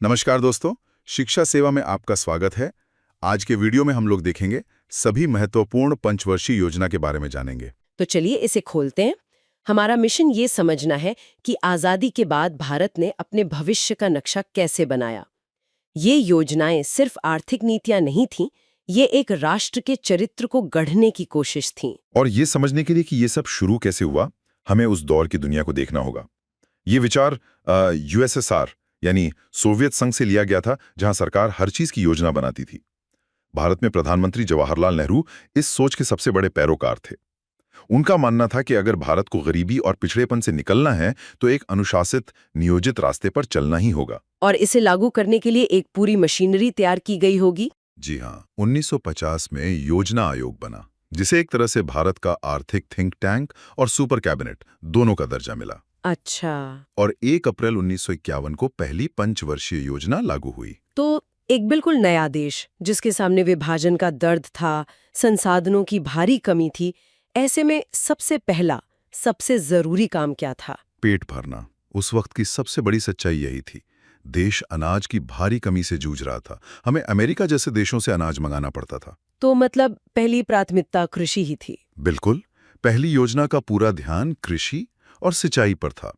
नमस्कार दोस्तों, शिक्षा सेवा में आपका स्वागत है। आज के वीडियो में हम लोग देखेंगे सभी महत्वपूर्ण पंचवर्षीय योजना के बारे में जानेंगे। तो चलिए इसे खोलते हैं। हमारा मिशन ये समझना है कि आजादी के बाद भारत ने अपने भविष्य का नक्शा कैसे बनाया। ये योजनाएं सिर्फ आर्थिक नीतियां नहीं थीं, ये एक राष्ट्र के चरित्र को गढ़ने की कोशिश थीं। और ये समझने के लिए कि ये सब शुरू कैसे हुआ, हमें उस दौर की दुनिया को देखना होगा। ये विचार यूएसएसआर यानी सोवियत संघ से लिया गया था, जहां सरकार हर चीज की योजना बनाती थी। भारत में प्रधानमंत्री जवाहरलाल नेहरू इस सोच के सबसे बड़े पैरोकार थे। उनका मानना था कि अगर भारत को गरीबी और पिछड़ेपन से निकलना है तो एक अनुशासित, नियोजित रास्ते पर चलना ही होगा। और इसे लागू करने के लिए एक पूरी मशीनरी तैयार की गई होगी। जी हाँ, 1950 में योजना आयोग बना, जिसे एक तरह से भारत का आर्थिक थिंक टैंक और सुपर कैबिनेट दोनों का दर्जा मिला। अच्छा। और 1 अप्रैल 1951 को पहली पंचवर्षीय योजना लागू हुई। तो एक बिल्कुल नया देश, जिसके सामने विभाजन का दर्द था, संसाधनों की भारी कमी थी, ऐसे में सबसे पहला, सबसे जरूरी काम क्या था? पेट भरना। उस वक्त की सबसे बड़ी सच्चाई यही थी। देश अनाज की भारी कमी से जूझ रहा था। हमें अमेरिका जैसे देशों से अनाज मंगाना पड़ता था। तो मतलब पहली प्राथमिकता कृषि ही थी। बिल्कुल। पहली योजना का पूरा ध्यान कृषि और सिंचाई पर था।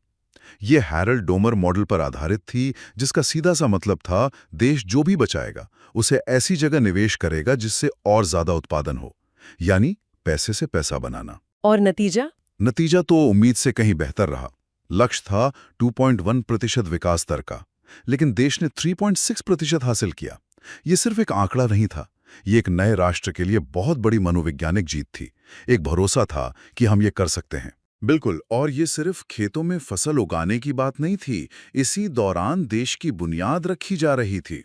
ये हैरल्ड डोमर मॉडल पर आधारित थी, जिसका सीधा सा मतलब था देश जो भी बचाएगा उसे ऐसी जगह निवेश करेगा जिससे और ज्यादा उत्पादन हो, यानी पैसे से पैसा बनाना। और नतीजा? नतीजा तो उम्मीद से कहीं बेहतर रहा। लक्ष्य था 2.1% विकास दर का, लेकिन देश ने 3.6% हासिल किया। ये सिर्फ एक आंकड़ा नहीं था, ये एक नए राष्ट्र के लिए बहुत बड़ी मनोवैज्ञानिक जीत थी। एक भरोसा था कि हम ये कर सकते हैं। बिल्कुल। और ये सिर्फ खेतों में फसल उगाने की बात नहीं थी। इसी दौरान देश की बुनियाद रखी जा रही थी।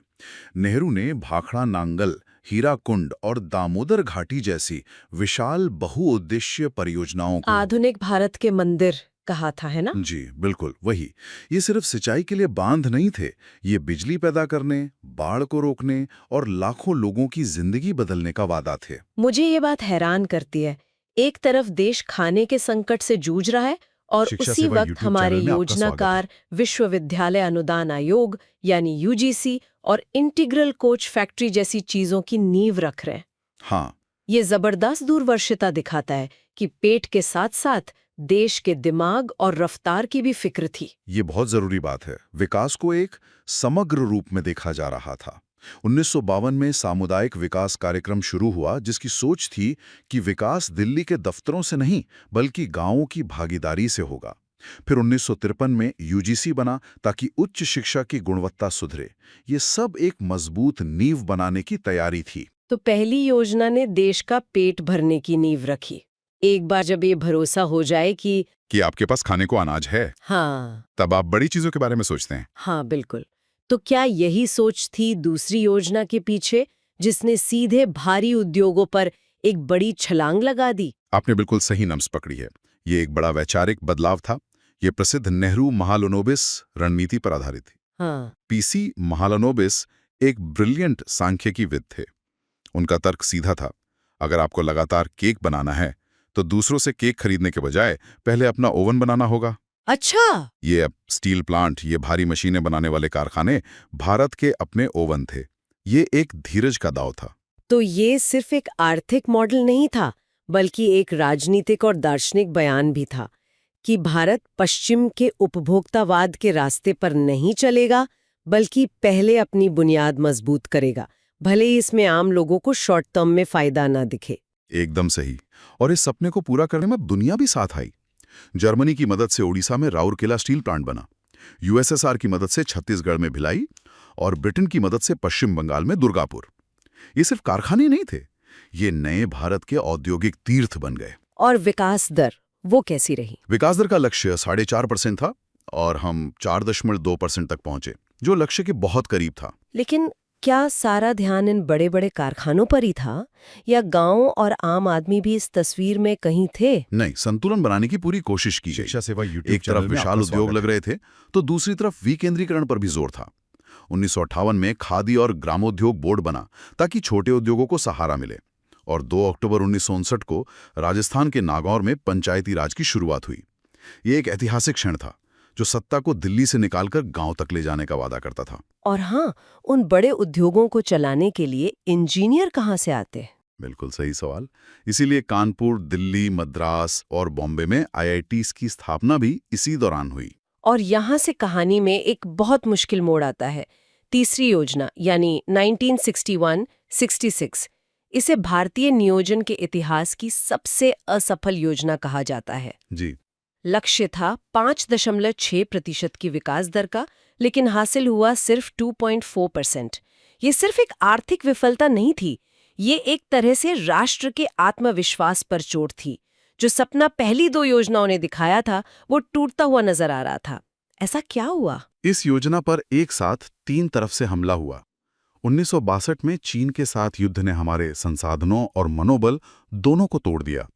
नेहरू ने भाखड़ा नांगल, हीराकुंड और दामोदर घाटी जैसी विशाल बहुउद्देश्य परियोजनाओं को आधुनिक भारत के मंदिर कहा था, है ना? जी बिल्कुल वही। ये सिर्फ सिंचाई के लिए बांध नहीं थे, ये बिजली पैदा करने, बाढ़ को रोकने और लाखों लोगों की जिंदगी बदलने का वादा थे। मुझे ये बात हैरान करती है। एक तरफ देश खाने के संकट से जूझ रहा है और शिक्षा उसी सेवा वक्त यूट्यूब हमारे चैनल में आपका स्वागत है। योजनाकार विश्वविद्यालय अनुदान आयोग यानी यूजीसी और इंटीग्रल कोच फैक्ट्री जैसी चीजों की नींव रख रहे हैं। हाँ, ये जबरदस्त दूरदर्शिता दिखाता है कि पेट के साथ साथ देश के दिमाग और रफ्तार की भी फिक्र थी। ये बहुत जरूरी बात है। विकास को एक समग्र रूप में देखा जा रहा था। 1952 में सामुदायिक विकास कार्यक्रम शुरू हुआ, जिसकी सोच थी कि विकास दिल्ली के दफ्तरों से नहीं बल्कि गांवों की भागीदारी से होगा। फिर 1953 में यूजीसी बना ताकि उच्च शिक्षा की गुणवत्ता सुधरे। ये सब एक मजबूत नींव बनाने की तैयारी थी। तो पहली योजना ने देश का पेट भरने की नींव रखी। एक बार जब ये भरोसा हो जाए कि आपके पास खाने को अनाज है, हाँ, तब आप बड़ी चीजों के बारे में सोचते हैं। हाँ बिल्कुल। तो क्या यही सोच थी दूसरी योजना के पीछे, जिसने सीधे भारी उद्योगों पर एक बड़ी छलांग लगा दी? आपने बिल्कुल सही नब्ज पकड़ी है। ये एक बड़ा वैचारिक बदलाव था। ये प्रसिद्ध नेहरू महालनोबिस रणनीति पर आधारित थी। हाँ। पीसी महालनोबिस एक ब्रिलियंट सांख्यिकीविद थे। उनका तर्क सीधा था, अगर आपको लगातार केक बनाना है तो दूसरों से केक खरीदने के बजाय पहले अपना ओवन बनाना होगा। अच्छा। ये स्टील प्लांट, ये भारी मशीनें बनाने वाले कारखाने भारत के अपने ओवन थे। ये एक धीरज का दांव था। तो ये सिर्फ एक आर्थिक मॉडल नहीं था, बल्कि एक राजनीतिक और दार्शनिक बयान भी था कि भारत पश्चिम के उपभोक्तावाद के रास्ते पर नहीं चलेगा, बल्कि पहले अपनी बुनियाद मजबूत करेगा, भले ही इसमें आम लोगों को शॉर्ट टर्म में फायदा ना दिखे। एकदम सही। और इस सपने को पूरा करने में दुनिया भी साथ आई। जर्मनी की मदद से ओडिशा में राउरकेला स्टील प्लांट बना, यूएसएसआर की मदद से छत्तीसगढ़ में भिलाई और ब्रिटेन की मदद से पश्चिम बंगाल में दुर्गापुर। ये सिर्फ कारखाने नहीं थे, ये नए भारत के औद्योगिक तीर्थ बन गए। और विकास दर वो कैसी रही? विकास दर का लक्ष्य 4.5% था और हम 4.2% तक पहुंचे, जो लक्ष्य के बहुत करीब था। लेकिन क्या सारा ध्यान इन बड़े बड़े कारखानों पर ही था, या गांव और आम आदमी भी इस तस्वीर में कहीं थे? नहीं, संतुलन बनाने की पूरी कोशिश की गई। शिक्षा सेवा यूट्यूब एक तरफ विशाल उद्योग लग रहे थे तो दूसरी तरफ विकेंद्रीकरण पर भी जोर था। 1958 में खादी और ग्रामोद्योग बोर्ड बना ताकि छोटे उद्योगों को सहारा मिले। और 2 अक्टूबर 1959 को राजस्थान के नागौर में पंचायती राज की शुरुआत हुई। ये एक ऐतिहासिक क्षण था। जो सत्ता को दिल्ली से निकालकर गांव तक ले जाने का वादा करता था। और हाँ, उन बड़े उद्योगों को चलाने के लिए इंजीनियर कहाँ से आते? बिल्कुल सही सवाल। इसीलिए कानपुर, दिल्ली, मद्रास और बॉम्बे में आईआईटीज की स्थापना भी इसी दौरान हुई। और यहाँ से कहानी में एक बहुत मुश्किल मोड़ आता है। तीसरी योजना यानी 1961-66, इसे भारतीय नियोजन के इतिहास की सबसे असफल योजना कहा जाता है। जी। लक्ष्य था 5.6% की विकास दर का, लेकिन हासिल हुआ सिर्फ 2.4%। ये सिर्फ एक आर्थिक विफलता नहीं थी, ये एक तरह से राष्ट्र के आत्मविश्वास पर चोट थी। जो सपना पहली 2 योजनाओं ने दिखाया था, वो टूटता हुआ नजर आ रहा था। ऐसा क्या हुआ? इस योजना पर एक साथ 3 तरफ से हमला हुआ। 1962 में चीन के साथ युद्ध ने हमारे संसाधनों और मनोबल दोनों को तोड़ दिया।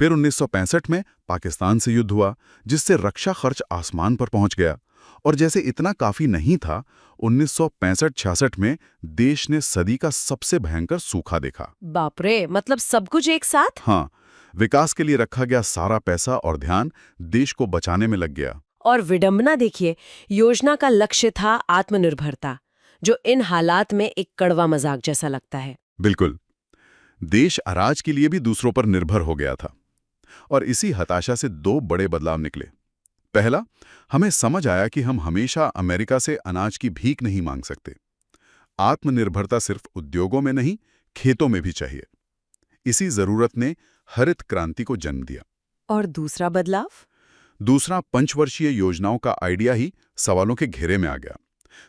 फिर 1965 में पाकिस्तान से युद्ध हुआ, जिससे रक्षा खर्च आसमान पर पहुंच गया। और जैसे इतना काफी नहीं था, 1965-66 में देश ने सदी का सबसे भयंकर सूखा देखा। बाप रे, मतलब सब कुछ एक साथ? हाँ, विकास के लिए रखा गया सारा पैसा और ध्यान देश को बचाने में लग गया। और विडंबना देखिए, योजना का लक्ष्य था आत्मनिर्भरता, जो इन हालात में एक कड़वा मजाक जैसा लगता है। बिल्कुल। देश अनाज के लिए भी दूसरों पर निर्भर हो गया था। और इसी हताशा से 2 बड़े बदलाव निकले। पहला, हमें समझ आया कि हम हमेशा अमेरिका से अनाज की भीख नहीं मांग सकते। आत्मनिर्भरता सिर्फ उद्योगों में नहीं, खेतों में भी चाहिए। इसी जरूरत ने हरित क्रांति को जन्म दिया। और दूसरा बदलाव? दूसरा, पंचवर्षीय योजनाओं का आइडिया ही सवालों के घेरे में आ गया।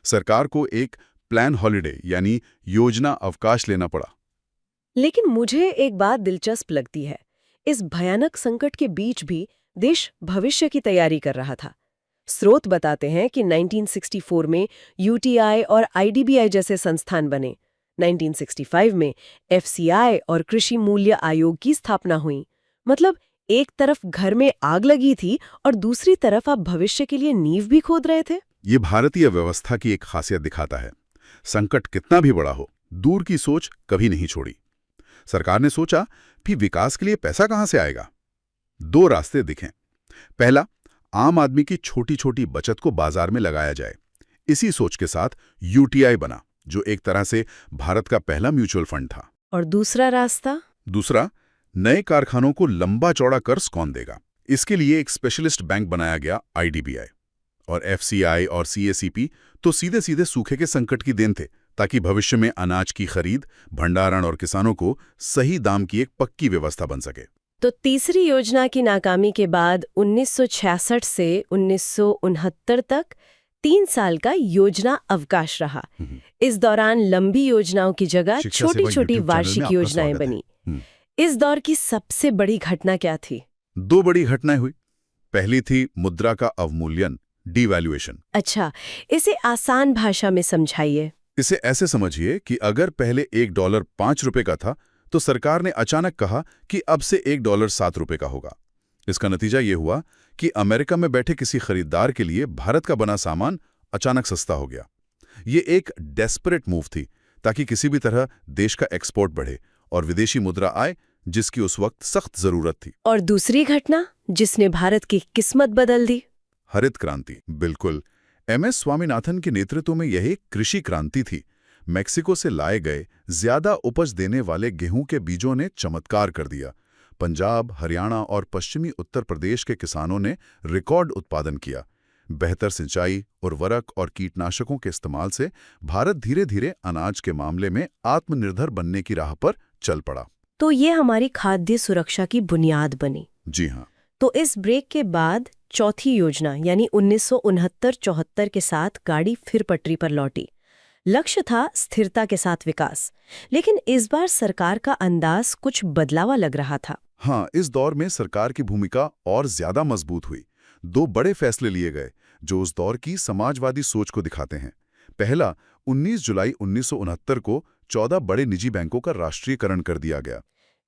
सरकार को एक प्लान हॉलिडे यानी योजना अवकाश लेना पड़ा। लेकिन मुझे एक बात दिलचस्प लगती है। इस भयानक संकट के बीच भी देश भविष्य की तैयारी कर रहा था। स्रोत बताते हैं कि 1964 में यूटीआई और आईडीबीआई जैसे संस्थान बने। 1965 में एफसीआई और कृषि मूल्य आयोग की स्थापना हुई। मतलब एक तरफ घर में आग लगी थी और दूसरी तरफ आप भविष्य के लिए नींव भी खोद रहे थे। ये भारतीय व्यवस्था की एक खासियत दिखाता है। संकट कितना भी बड़ा हो, दूर की सोच कभी नहीं छोड़ी। सरकार ने सोचा कि विकास के लिए पैसा कहां से आएगा। 2 रास्ते दिखे। पहला, आम आदमी की छोटी छोटी बचत को बाजार में लगाया जाए। इसी सोच के साथ यूटीआई बना, जो एक तरह से भारत का पहला म्यूचुअल फंड था। और दूसरा रास्ता? दूसरा, नए कारखानों को लंबा चौड़ा कर्ज कौन देगा। इसके लिए एक स्पेशलिस्ट बैंक बनाया गया, आईडीबीआई। और एफसीआई और सीएसीपी तो सीधे सीधे सूखे के संकट की देन थे, ताकि भविष्य में अनाज की खरीद, भंडारण और किसानों को सही दाम की एक पक्की व्यवस्था बन सके। तो तीसरी योजना की नाकामी के बाद 1966 से 1969 तक 3 साल का योजना अवकाश रहा। इस दौरान लंबी योजनाओं की जगह शिक्षा छोटी सेवा छोटी YouTube चैनल में वार्षिक आपका योजनाएं स्वागत है। बनी। इस दौर की सबसे बड़ी घटना क्या थी? 2 बड़ी घटनाएं हुई। पहली थी मुद्रा का अवमूल्यन, डिवैल्यूएशन। अच्छा, इसे आसान भाषा में समझाइए। इसे ऐसे समझिए कि अगर पहले $1 5 रुपए का था, तो सरकार ने अचानक कहा कि अब से $1 7 रुपए का होगा। इसका नतीजा ये हुआ कि अमेरिका में बैठे किसी खरीदार के लिए भारत का बना सामान अचानक सस्ता हो गया। ये एक डेस्परेट मूव थी, ताकि किसी भी तरह देश का एक्सपोर्ट बढ़े और विदेशी मुद्रा आए, जिसकी उस वक्त सख्त जरूरत थी। और दूसरी घटना जिसने भारत की किस्मत बदल दी? हरित क्रांति। बिल्कुल। एमएस स्वामीनाथन के नेतृत्व में यह एक कृषि क्रांति थी। मेक्सिको से लाए गए ज्यादा उपज देने वाले गेहूं के बीजों ने चमत्कार कर दिया। पंजाब, हरियाणा और पश्चिमी उत्तर प्रदेश के किसानों ने रिकॉर्ड उत्पादन किया। बेहतर सिंचाई, उर्वरक और कीटनाशकों के इस्तेमाल से भारत धीरे धीरे अनाज के मामले में आत्मनिर्भर बनने की राह पर चल पड़ा। तो ये हमारी खाद्य सुरक्षा की बुनियाद बनी। जी हाँ। तो इस ब्रेक के बाद चौथी योजना यानी 1969-74 के साथ गाड़ी फिर पटरी पर लौटी। लक्ष्य था स्थिरता के साथ विकास, लेकिन इस बार सरकार का अंदाज कुछ बदलावा लग रहा था। हाँ, इस दौर में सरकार की भूमिका और ज्यादा मजबूत हुई। 2 बड़े फैसले लिए गए जो उस दौर की समाजवादी सोच को दिखाते हैं। पहला, 19 जुलाई 1969 को 14 बड़े निजी बैंकों का राष्ट्रीयकरण कर दिया गया।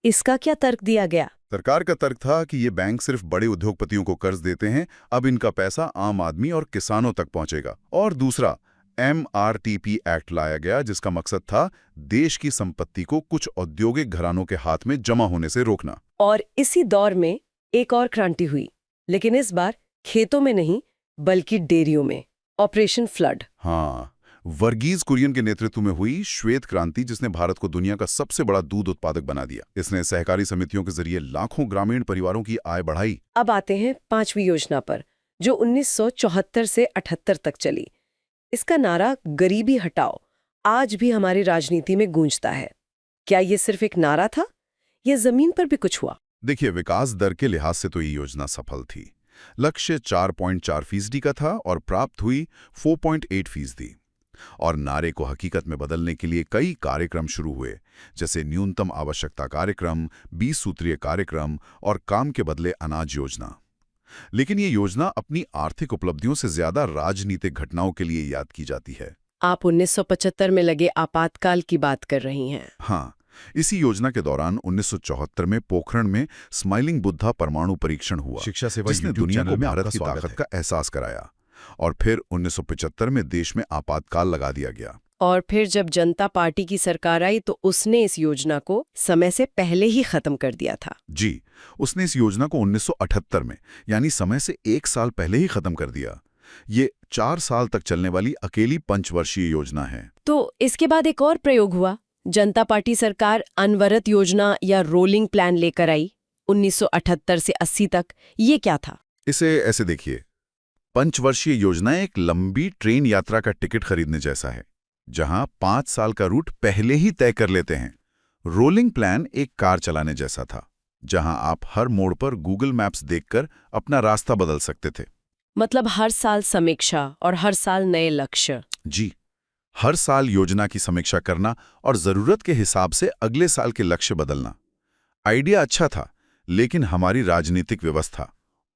इसका क्या तर्क दिया गया? सरकार का तर्क था कि ये बैंक सिर्फ बड़े उद्योगपतियों को कर्ज देते हैं, अब इनका पैसा आम आदमी और किसानों तक पहुंचेगा। और दूसरा, MRTP एक्ट लाया गया, जिसका मकसद था देश की संपत्ति को कुछ औद्योगिक घरानों के हाथ में जमा होने से रोकना। और इसी दौर में एक और क्रांति हुई, लेकिन इस बार खेतों में नहीं, बल्कि डेयरियों में। Operation flood. हाँ, वर्गीज कुरियन के नेतृत्व में हुई श्वेत क्रांति, जिसने भारत को दुनिया का सबसे बड़ा दूध उत्पादक बना दिया। इसने सहकारी समितियों के जरिए लाखों ग्रामीण परिवारों की आय बढ़ाई। अब आते हैं 5वीं योजना पर, जो 1974 से 78 तक चली। इसका नारा गरीबी हटाओ आज भी हमारी राजनीति में गूंजता है। क्या ये सिर्फ एक नारा था या जमीन पर भी कुछ हुआ? देखिए, विकास दर के लिहाज से तो ये योजना सफल थी। लक्ष्य 4.4% का था और प्राप्त हुई 4.8%। और नारे को हकीकत में बदलने के लिए कई कार्यक्रम शुरू हुए, जैसे न्यूनतम आवश्यकता कार्यक्रम, 20 सूत्रीय कार्यक्रम और काम के बदले अनाज योजना। लेकिन ये योजना अपनी आर्थिक उपलब्धियों से ज्यादा राजनीतिक घटनाओं के लिए याद की जाती है। आप 1975 में लगे आपातकाल की बात कर रही हैं। हाँ, इसी योजना के दौरान 1974 में पोखरण में स्माइलिंग बुद्धा परमाणु परीक्षण हुआ, शिक्षा सेवा जिसने यूट्यूब दुनिया को चैनल में भारत आपका की स्वागत ताकत है। का एहसास कराया। और फिर 1975 में देश में आपातकाल लगा दिया गया। और फिर जब जनता पार्टी की सरकार आई तो उसने इस योजना को समय से पहले ही खत्म कर दिया था। जी, उसने इस योजना को 1978 में, यानी समय से 1 साल पहले ही खत्म कर दिया। ये 4 साल तक चलने वाली अकेली पंचवर्षीय योजना है। तो इसके बाद एक और प्रयोग हुआ। जनता पार्टी सरकार अनवरत योजना या रोलिंग प्लान लेकर आई 1978 से 80 तक। ये क्या था? इसे ऐसे देखिए, पंचवर्षीय योजना एक लंबी ट्रेन यात्रा का टिकट खरीदने जैसा है, जहां 5 साल का रूट पहले ही तय कर लेते हैं। रोलिंग प्लान एक कार चलाने जैसा था, जहां आप हर मोड़ पर गूगल मैप्स देखकर अपना रास्ता बदल सकते थे। मतलब हर साल समीक्षा और हर साल नए लक्ष्य। जी, हर साल योजना की समीक्षा करना और जरूरत के हिसाब से अगले साल के लक्ष्य बदलना। आइडिया अच्छा था, लेकिन हमारी राजनीतिक व्यवस्था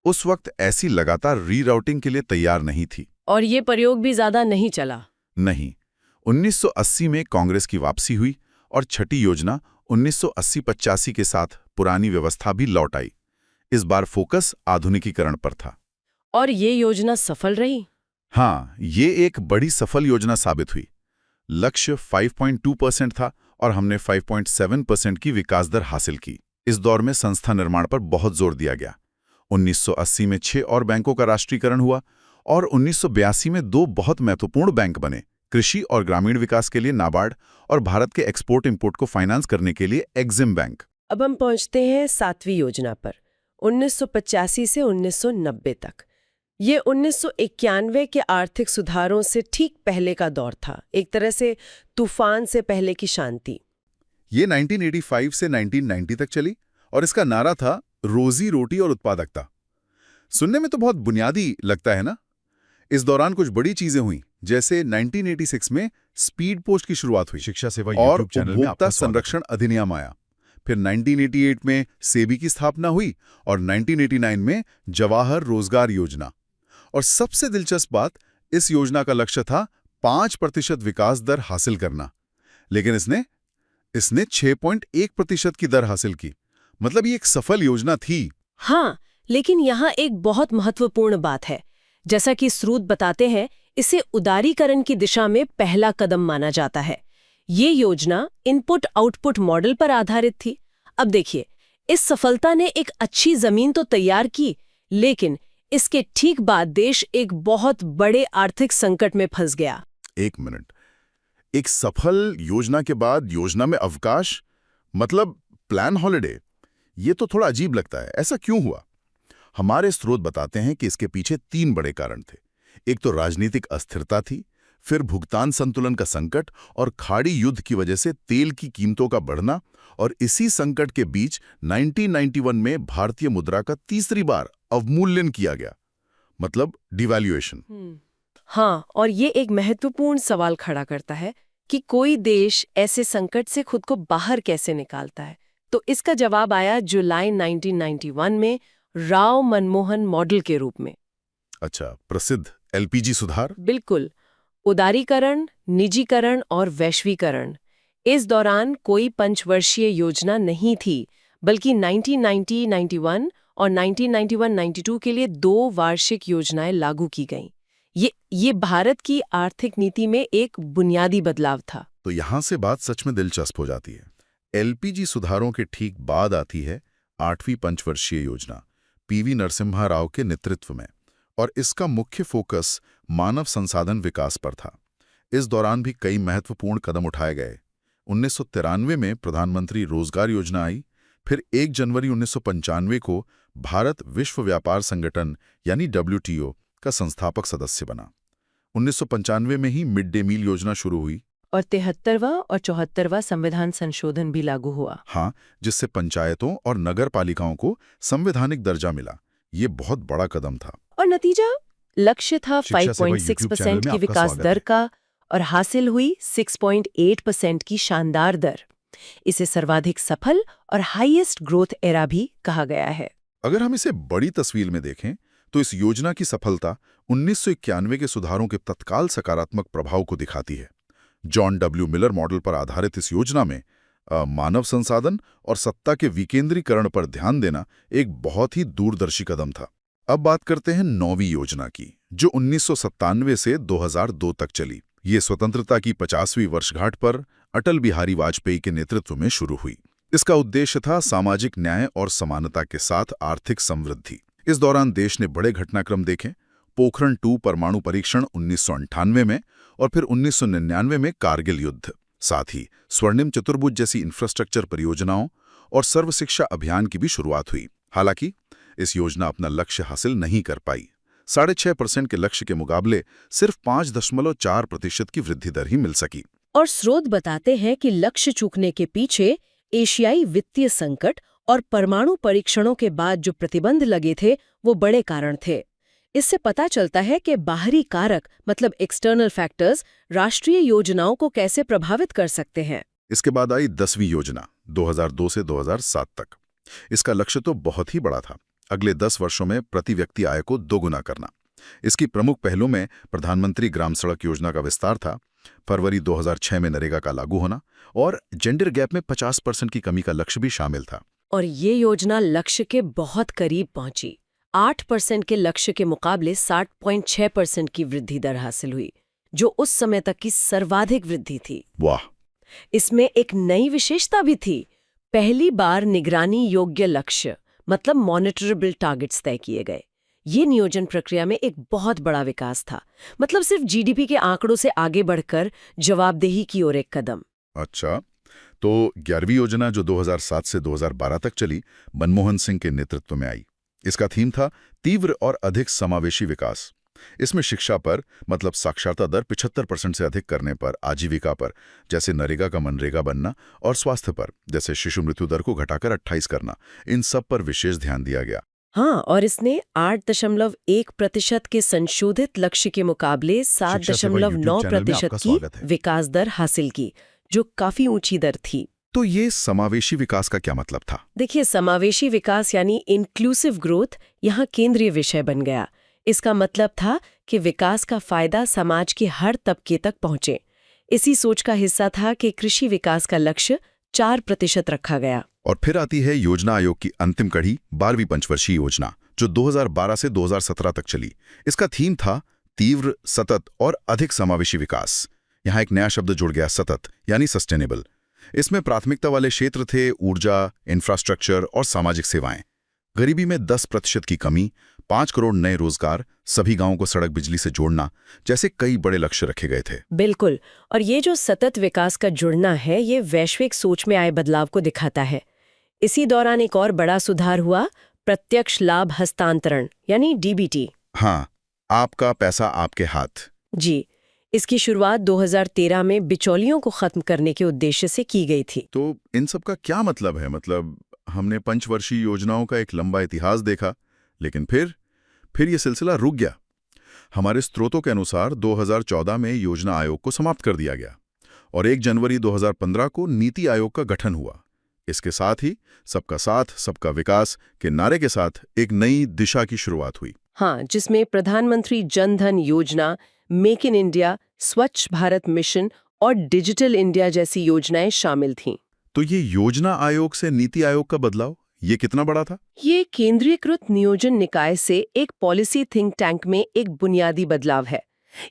उस वक्त ऐसी लगातार रीराउटिंग के लिए तैयार नहीं थी। और ये प्रयोग भी ज्यादा नहीं चला। नहीं, 1980 में कांग्रेस की वापसी हुई और छठी योजना 1980-85 के साथ पुरानी व्यवस्था भी लौट आई। इस बार फोकस आधुनिकीकरण पर था। और ये योजना सफल रही। हाँ, ये एक बड़ी सफल योजना साबित हुई। लक्ष्य 5.2% था और हमने 5.7% की विकास दर हासिल की। इस दौर में संस्था निर्माण पर बहुत जोर दिया गया। 1980 में 6 और बैंकों का राष्ट्रीयकरण हुआ और 1982 में 2 बहुत महत्वपूर्ण बैंक बने, कृषि और ग्रामीण विकास के लिए नाबार्ड और भारत के एक्सपोर्ट इंपोर्ट को फाइनेंस करने के लिए एक्जिम बैंक। अब हम पहुंचते हैं 7वीं योजना पर, 1985 से 1990 तक। ये 1991 के आर्थिक सुधारों से ठीक पहले का दौर था, एक तरह से तूफान से पहले की शांति। ये 1985 से 1990 तक चली और इसका नारा था रोजी रोटी और उत्पादकता। सुनने में तो बहुत बुनियादी लगता है ना? इस दौरान कुछ बड़ी चीजें हुई, जैसे 1986 में स्पीड पोस्ट की शुरुआत हुई शिक्षा सेवा और यूट्यूब चैनल में उपभोक्ता आपका स्वागत है। संरक्षण अधिनियम आया। फिर 1988 में सेबी की स्थापना हुई और 1989 में जवाहर रोजगार योजना। और सबसे दिलचस्प बात, इस योजना का लक्ष्य था 5% विकास दर हासिल करना, लेकिन इसने 6.1% की दर हासिल की। मतलब ये एक सफल योजना थी। हाँ, लेकिन यहाँ एक बहुत महत्वपूर्ण बात है। जैसा कि स्रोत बताते हैं, इसे उदारीकरण की दिशा में पहला कदम माना जाता है। ये योजना इनपुट आउटपुट मॉडल पर आधारित थी। अब देखिए, इस सफलता ने एक अच्छी जमीन तो तैयार की, लेकिन इसके ठीक बाद देश एक बहुत बड़े आर्थिक संकट में फंस गया। एक मिनट, एक सफल योजना के बाद योजना में अवकाश, मतलब प्लान हॉलिडे, ये तो थोड़ा अजीब लगता है। ऐसा क्यों हुआ? हमारे स्रोत बताते हैं कि इसके पीछे 3 बड़े कारण थे। एक तो राजनीतिक अस्थिरता थी, फिर भुगतान संतुलन का संकट और खाड़ी युद्ध की वजह से तेल की कीमतों का बढ़ना, और इसी संकट के बीच 1991 में भारतीय मुद्रा का तीसरी बार अवमूल्यन किया गया, मतलब डिवैल्यूएशन। हाँ, और ये एक महत्वपूर्ण सवाल खड़ा करता है कि कोई देश ऐसे संकट से खुद को बाहर कैसे निकालता है। तो इसका जवाब आया जुलाई 1991 में राव मनमोहन मॉडल के रूप में। अच्छा, प्रसिद्ध एलपीजी सुधार। बिल्कुल, उदारीकरण, निजीकरण और वैश्वीकरण। इस दौरान कोई पंचवर्षीय योजना नहीं थी, बल्कि 1990-91 और 1991-92 के लिए 2 वार्षिक योजनाएं लागू की गईं। ये भारत की आर्थिक नीति में एक बुनियादी बदलाव था। तो यहां से बात सच में दिलचस्प हो जाती है। एलपीजी सुधारों के ठीक बाद आती है 8वीं पंचवर्षीय योजना, पीवी नरसिम्हा राव के नेतृत्व में, और इसका मुख्य फोकस मानव संसाधन विकास पर था। इस दौरान भी कई महत्वपूर्ण कदम उठाए गए। 1993 में प्रधानमंत्री रोजगार योजना आई। फिर 1 जनवरी 1995 को भारत विश्व व्यापार संगठन यानी WTO का संस्थापक सदस्य बना। 1995 में ही मिड डे मील योजना शुरू हुई। और 73वां और 74वां संविधान संशोधन भी लागू हुआ। हाँ, जिससे पंचायतों और नगर पालिकाओं को संवैधानिक दर्जा मिला। ये बहुत बड़ा कदम था। और नतीजा लक्ष्य था शिक्षा सेवा 5.6% YouTube चैनल में की आपका विकास स्वागत दर है। का और हासिल हुई 6.8% की शानदार दर। इसे सर्वाधिक सफल और हाईएस्ट ग्रोथ एरा भी कहा गया है। अगर हम इसे बड़ी तस्वीर में देखें तो इस योजना की सफलता 1991 के सुधारों के तत्काल सकारात्मक प्रभाव को दिखाती है। जॉन डब्ल्यू मिलर मॉडल पर आधारित इस योजना में मानव संसाधन और सत्ता के विकेंद्रीकरण पर ध्यान देना एक बहुत ही दूरदर्शी कदम था। अब बात करते हैं 9वीं योजना की, जो 1997 से 2002 तक चली। ये स्वतंत्रता की 50वीं वर्षगांठ पर अटल बिहारी वाजपेयी के नेतृत्व में शुरू हुई। इसका उद्देश्य था सामाजिक न्याय और समानता के साथ आर्थिक समृद्धि। इस दौरान देश ने बड़े घटनाक्रम देखे। पोखरण 2 परमाणु परीक्षण 1998 में और फिर 1999 में कारगिल युद्ध। साथ ही स्वर्णिम चतुर्भुज जैसी इंफ्रास्ट्रक्चर परियोजनाओं और सर्व शिक्षा अभियान की भी शुरुआत हुई। हालांकि इस योजना अपना लक्ष्य हासिल नहीं कर पाई। 6.5% के लक्ष्य के मुकाबले सिर्फ 5.4% की वृद्धि दर ही मिल सकी। और स्रोत बताते हैं कि लक्ष्य चूकने के पीछे एशियाई वित्तीय संकट और परमाणु परीक्षणों के बाद जो प्रतिबंध लगे थे वो बड़े कारण थे। इससे पता चलता है कि बाहरी कारक मतलब एक्सटर्नल फैक्टर्स राष्ट्रीय योजनाओं को कैसे प्रभावित कर सकते हैं। इसके बाद आई 10वीं योजना 2002 से 2007 तक। इसका लक्ष्य तो बहुत ही बड़ा था, अगले 10 वर्षों में प्रति व्यक्ति आय को दोगुना करना। इसकी प्रमुख पहलों में प्रधानमंत्री ग्राम सड़क योजना का विस्तार था, फरवरी 2006 में नरेगा का लागू होना और जेंडर गैप में 50% की कमी का लक्ष्य भी शामिल था। और ये योजना लक्ष्य के बहुत करीब पहुंची। 8% के लक्ष्य के मुकाबले 60.6% की वृद्धि दर हासिल हुई, जो उस समय तक की सर्वाधिक वृद्धि थी। वाह! इसमें एक नई विशेषता भी थी। पहली बार निगरानी योग्य लक्ष्य मतलब मॉनिटरेबल टारगेट्स तय किए गए। ये नियोजन प्रक्रिया में एक बहुत बड़ा विकास था। मतलब सिर्फ जीडीपी के आंकड़ों से आगे बढ़कर जवाबदेही की ओर एक कदम। अच्छा, तो 11वीं योजना जो 2007 से 2012 तक चली, मनमोहन सिंह के नेतृत्व में आई। इसका थीम था तीव्र और अधिक समावेशी विकास। इसमें शिक्षा पर मतलब साक्षरता दर 75% से अधिक करने पर, आजीविका पर जैसे नरेगा का मनरेगा बनना और स्वास्थ्य पर जैसे शिशु मृत्यु दर को घटाकर 28 करना, इन सब पर विशेष ध्यान दिया गया। हाँ, और इसने 8.1% के संशोधित लक्ष्य के मुकाबले 7.9% की विकास दर हासिल की, जो काफी ऊंची दर थी। तो ये समावेशी विकास का क्या मतलब था? देखिए, समावेशी विकास यानी इंक्लूसिव ग्रोथ यहाँ केंद्रीय विषय बन गया। इसका मतलब था कि विकास का फायदा समाज के हर तबके तक पहुंचे। इसी सोच का हिस्सा था कि कृषि विकास का लक्ष्य 4% रखा गया। और फिर आती है योजना आयोग की अंतिम कड़ी, 12वीं पंचवर्षीय योजना, जो 2012 से 2017 तक चली। इसका थीम था तीव्र, सतत और अधिक समावेशी विकास। यहाँ एक नया शब्द जुड़ गया, सतत यानी सस्टेनेबल। इसमें प्राथमिकता वाले क्षेत्र थे ऊर्जा, इंफ्रास्ट्रक्चर और सामाजिक सेवाएं। गरीबी में 10% की कमी, 5 करोड़ नए रोजगार, सभी गांवों को सड़क बिजली से जोड़ना जैसे कई बड़े लक्ष्य रखे गए थे। बिल्कुल, और ये जो सतत विकास का जुड़ना है, ये वैश्विक सोच में आए बदलाव को दिखाता है। इसी दौरान एक और बड़ा सुधार हुआ, प्रत्यक्ष लाभ हस्तांतरण यानी डीबीटी। हाँ, आपका पैसा आपके हाथ। जी, इसकी शुरुआत 2013 में बिचौलियों को खत्म करने के उद्देश्य से की गई थी। तो इन सब का क्या मतलब है? मतलब हमने पंचवर्षीय योजनाओं का एक लंबा इतिहास देखा, लेकिन फिर ये सिलसिला रुक गया। हमारे स्रोतों के अनुसार 2014 में योजना आयोग को समाप्त कर दिया गया और 1 जनवरी 2015 को नीति आयोग का गठन हुआ। इसके साथ ही सबका साथ, सबका विकास के नारे के साथ एक नई दिशा की शुरुआत हुई। हाँ, जिसमें प्रधानमंत्री जन धन योजना, मेक इन इंडिया, स्वच्छ भारत मिशन और डिजिटल इंडिया जैसी योजनाएं शामिल थीं। तो ये योजना आयोग से नीति आयोग का बदलाव, ये कितना बड़ा था? ये केंद्रीयकृत नियोजन निकाय से एक पॉलिसी थिंक टैंक में एक बुनियादी बदलाव है।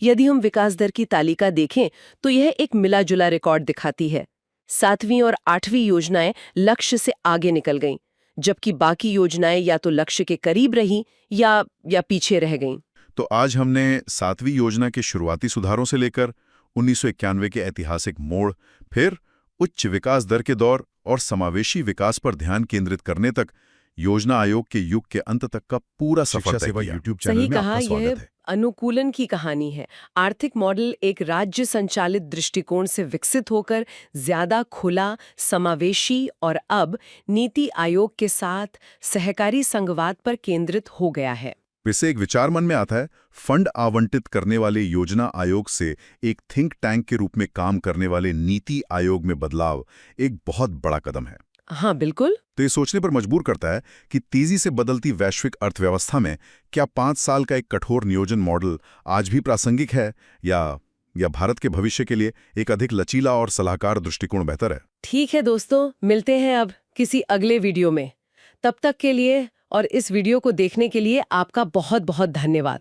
यदि हम विकास दर की तालिका देखें तो यह एक मिला जुला रिकॉर्ड दिखाती है। 7वीं और 8वीं योजनाएं लक्ष्य से आगे निकल गईं, जबकि बाकी योजनाएं या तो लक्ष्य के करीब रहीं या पीछे रह गईं। तो आज हमने 7वीं योजना के शुरुआती सुधारों से लेकर 1991 के ऐतिहासिक मोड़, फिर उच्च विकास दर के दौर और समावेशी विकास पर ध्यान केंद्रित करने तक योजना आयोग के युग के अंत तक का पूरा सफर तय किया। YouTube चैनल सही में कहा, आपका यह स्वागत है। अनुकूलन की कहानी है। आर्थिक मॉडल एक राज्य संचालित दृष्टिकोण से विकसित होकर ज्यादा खुला, समावेशी और अब नीति आयोग के साथ सहकारी संघवाद पर केंद्रित हो गया है। वैसे एक विचार मन में आता है, फंड आवंटित करने वाले योजना आयोग से एक थिंक टैंक के रूप में काम करने वाले नीति आयोग में बदलाव एक बहुत बड़ा कदम है। हाँ बिल्कुल। तो ये सोचने पर मजबूर करता है कि तेजी से बदलती वैश्विक अर्थव्यवस्था में क्या 5 साल का एक कठोर नियोजन मॉडल आज भी प्रासंगिक है या भारत के भविष्य के लिए एक अधिक लचीला और सलाहकार दृष्टिकोण बेहतर है। ठीक है दोस्तों, मिलते हैं अब किसी अगले वीडियो में। तब तक के लिए और इस वीडियो को देखने के लिए आपका बहुत बहुत धन्यवाद।